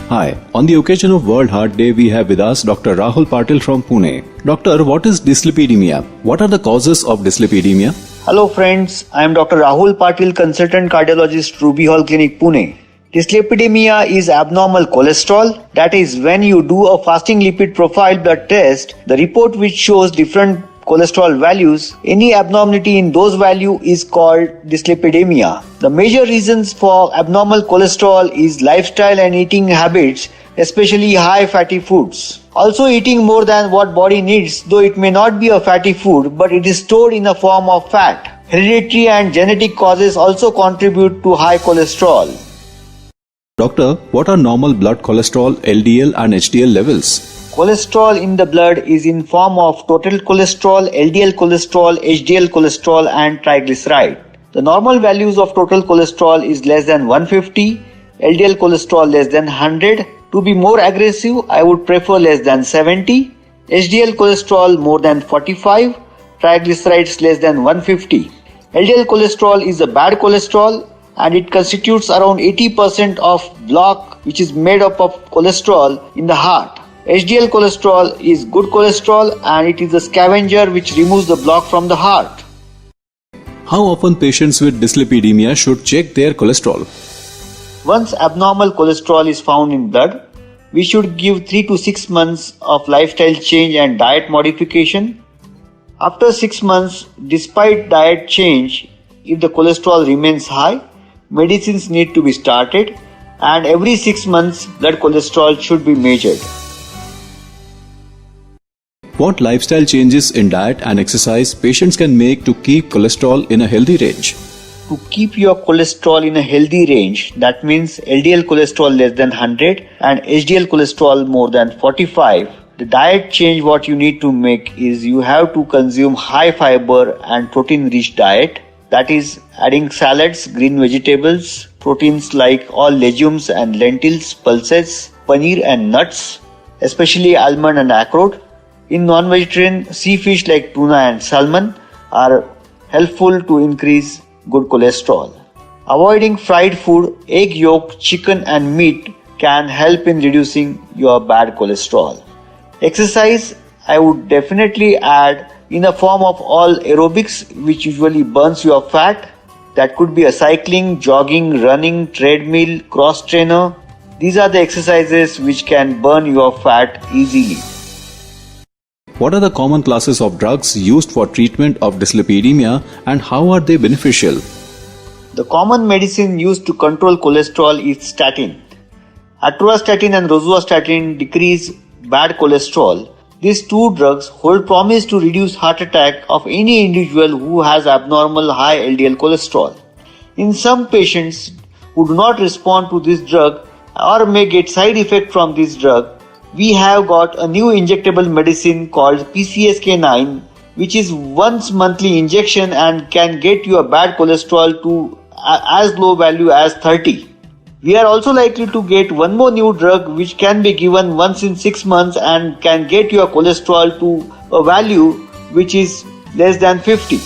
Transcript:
Hi, on the occasion of World Heart Day, we have with us Dr. Rahul Patil from Pune. Doctor, what is dyslipidemia? What are the causes of dyslipidemia? Hello friends, I am Dr. Rahul Patil, consultant cardiologist, Ruby Hall Clinic, Pune. Dyslipidemia is abnormal cholesterol. That is, when you do a fasting lipid profile blood test, the report which shows different cholesterol values, any abnormality in those values is called dyslipidemia. The major reasons for abnormal cholesterol is lifestyle and eating habits, especially high fatty foods. Also eating more than what body needs, though it may not be a fatty food, but it is stored in a form of fat. Hereditary and genetic causes also contribute to high cholesterol. Doctor, what are normal blood cholesterol, LDL and HDL levels? Cholesterol in the blood is in form of total cholesterol, LDL cholesterol, HDL cholesterol and triglyceride. The normal values of total cholesterol is less than 150, LDL cholesterol less than 100. To be more aggressive, I would prefer less than 70, HDL cholesterol more than 45, triglycerides less than 150. LDL cholesterol is a bad cholesterol and it constitutes around 80% of block which is made up of cholesterol in the heart. HDL cholesterol is good cholesterol and it is a scavenger which removes the block from the heart. How often patients with dyslipidemia should check their cholesterol? Once abnormal cholesterol is found in blood, we should give 3 to 6 months of lifestyle change and diet modification. After 6 months, despite diet change, if the cholesterol remains high, medicines need to be started and every 6 months blood cholesterol should be measured. What lifestyle changes in diet and exercise patients can make to keep cholesterol in a healthy range? To keep your cholesterol in a healthy range, that means LDL cholesterol less than 100 and HDL cholesterol more than 45, the diet change what you need to make is you have to consume high fiber and protein rich diet. That is adding salads, green vegetables, proteins like all legumes and lentils, pulses, paneer and nuts, especially almond and acarot. In non-vegetarian, sea fish like tuna and salmon are helpful to increase good cholesterol. Avoiding fried food, egg yolk, chicken and meat can help in reducing your bad cholesterol. Exercise, I would definitely add in a form of all aerobics which usually burns your fat. That could be a cycling, jogging, running, treadmill, cross trainer. These are the exercises which can burn your fat easily. What are the common classes of drugs used for treatment of dyslipidemia and how are they beneficial? The common medicine used to control cholesterol is statin. Atorvastatin and rosuvastatin decrease bad cholesterol. These two drugs hold promise to reduce heart attack of any individual who has abnormal high LDL cholesterol. In some patients who do not respond to this drug or may get side effect from this drug, we have got a new injectable medicine called PCSK9 which is once monthly injection and can get your bad cholesterol to as low value as 30. We are also likely to get one more new drug which can be given once in 6 months and can get your cholesterol to a value which is less than 50.